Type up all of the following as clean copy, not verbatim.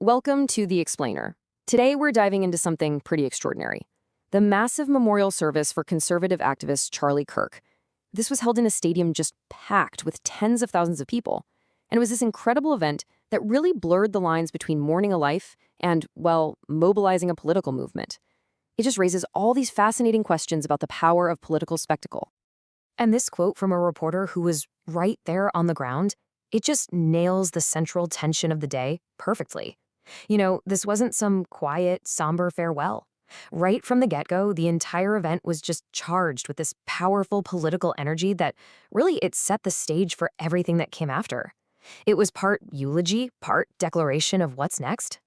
Welcome to The Explainer. Today we're diving into something pretty extraordinary. The massive memorial service for conservative activist Charlie Kirk. This was held in a stadium just packed with tens of thousands of people. And it was this incredible event that really blurred the lines between mourning a life and, well, mobilizing a political movement. It just raises all these fascinating questions about the power of political spectacle. And this quote from a reporter who was right there on the ground, it just nails the central tension of the day perfectly. This wasn't some quiet, somber farewell. Right from the get-go, the entire event was just charged with this powerful political energy that really it set the stage for everything that came after. It was part eulogy, part declaration of what's next.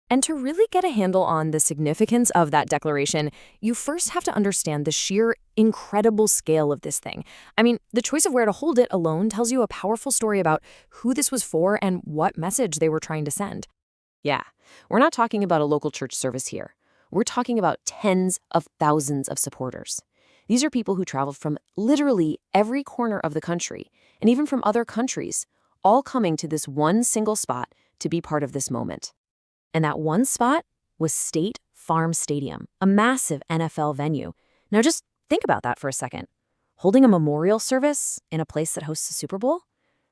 And to really get a handle on the significance of that declaration, you first have to understand the sheer incredible scale of this thing. I mean, the choice of where to hold it alone tells you a powerful story about who this was for and what message they were trying to send. Yeah, we're not talking about a local church service here. We're talking about tens of thousands of supporters. These are people who traveled from literally every corner of the country, and even from other countries, all coming to this one single spot to be part of this moment. And that one spot was State Farm Stadium, a massive NFL venue. Now just think about that for a second. Holding a memorial service in a place that hosts a Super Bowl?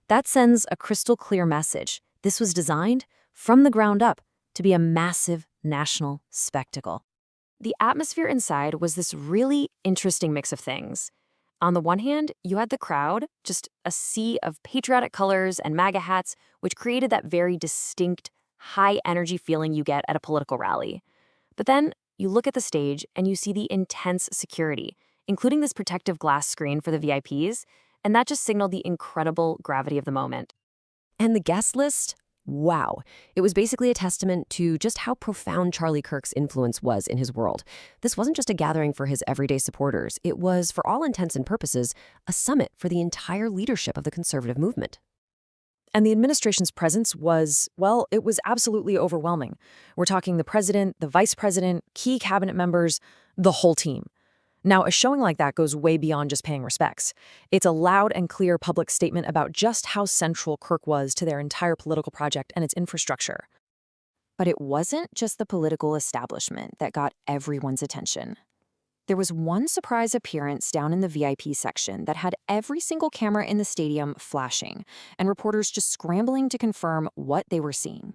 That sends a crystal clear message. This was designed from the ground up to be a massive national spectacle. The atmosphere inside was this really interesting mix of things. On the one hand, you had the crowd, just a sea of patriotic colors and MAGA hats, which created that very distinct high-energy feeling you get at a political rally. But then you look at the stage and you see the intense security, including this protective glass screen for the VIPs, and that just signaled the incredible gravity of the moment. And the guest list? Wow. It was basically a testament to just how profound Charlie Kirk's influence was in his world. This wasn't just a gathering for his everyday supporters. It was, for all intents and purposes, a summit for the entire leadership of the conservative movement. And the administration's presence was, well, it was absolutely overwhelming. We're talking the president, the vice president, key cabinet members, the whole team. Now, a showing like that goes way beyond just paying respects. It's a loud and clear public statement about just how central Kirk was to their entire political project and its infrastructure. But it wasn't just the political establishment that got everyone's attention. There was one surprise appearance down in the VIP section that had every single camera in the stadium flashing, and reporters just scrambling to confirm what they were seeing.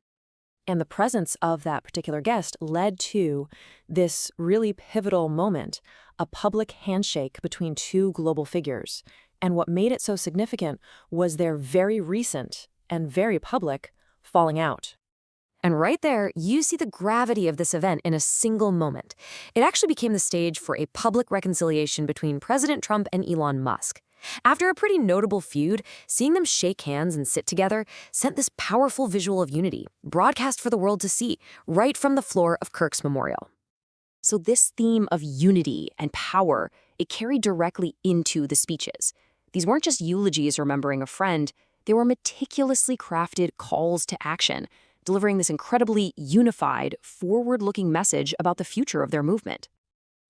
And the presence of that particular guest led to this really pivotal moment, a public handshake between two global figures. And what made it so significant was their very recent and very public falling out. And right there, you see the gravity of this event in a single moment. It actually became the stage for a public reconciliation between President Trump and Elon Musk. After a pretty notable feud, seeing them shake hands and sit together sent this powerful visual of unity, broadcast for the world to see, right from the floor of Kirk's memorial. So this theme of unity and power, it carried directly into the speeches. These weren't just eulogies remembering a friend, they were meticulously crafted calls to action, delivering this incredibly unified, forward-looking message about the future of their movement.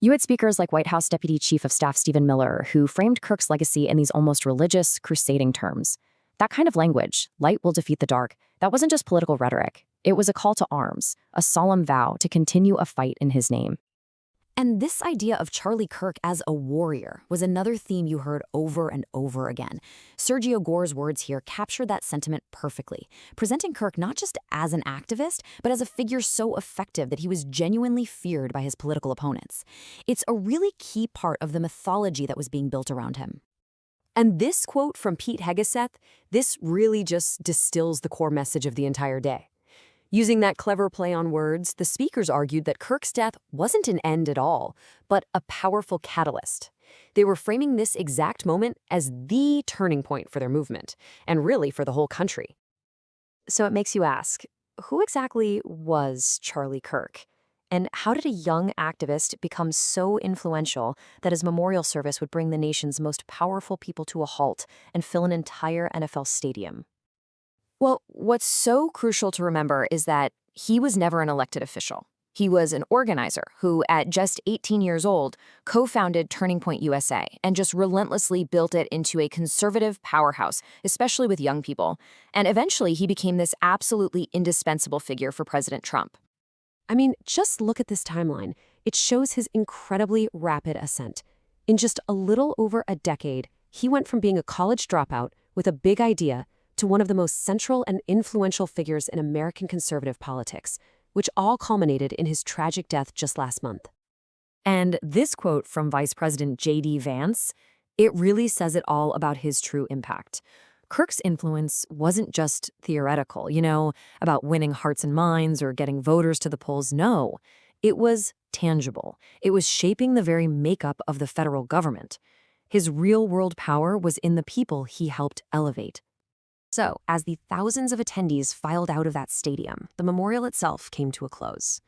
You had speakers like White House Deputy Chief of Staff Stephen Miller, who framed Kirk's legacy in these almost religious, crusading terms. That kind of language, light will defeat the dark, that wasn't just political rhetoric. It was a call to arms, a solemn vow to continue a fight in his name. And this idea of Charlie Kirk as a warrior was another theme you heard over and over again. Sergio Gore's words here captured that sentiment perfectly, presenting Kirk not just as an activist, but as a figure so effective that he was genuinely feared by his political opponents. It's a really key part of the mythology that was being built around him. And this quote from Pete Hegeseth, this really just distills the core message of the entire day. Using that clever play on words, the speakers argued that Kirk's death wasn't an end at all, but a powerful catalyst. They were framing this exact moment as the turning point for their movement, and really for the whole country. So it makes you ask, who exactly was Charlie Kirk? And how did a young activist become so influential that his memorial service would bring the nation's most powerful people to a halt and fill an entire NFL stadium? Well, what's so crucial to remember is that he was never an elected official. He was an organizer who, at just 18 years old, co-founded Turning Point USA and just relentlessly built it into a conservative powerhouse, especially with young people. And eventually, he became this absolutely indispensable figure for President Trump. I mean, just look at this timeline. It shows his incredibly rapid ascent. In just a little over a decade, he went from being a college dropout with a big idea to one of the most central and influential figures in American conservative politics, which all culminated in his tragic death just last month. And this quote from Vice President J.D. Vance, it really says it all about his true impact. Kirk's influence wasn't just theoretical, about winning hearts and minds or getting voters to the polls. No, it was tangible. It was shaping the very makeup of the federal government. His real-world power was in the people he helped elevate. So, as the thousands of attendees filed out of that stadium, the memorial itself came to a close.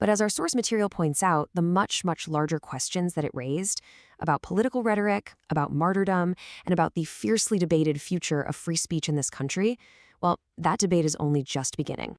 But as our source material points out, the much, much larger questions that it raised about political rhetoric, about martyrdom, and about the fiercely debated future of free speech in this country, well, that debate is only just beginning.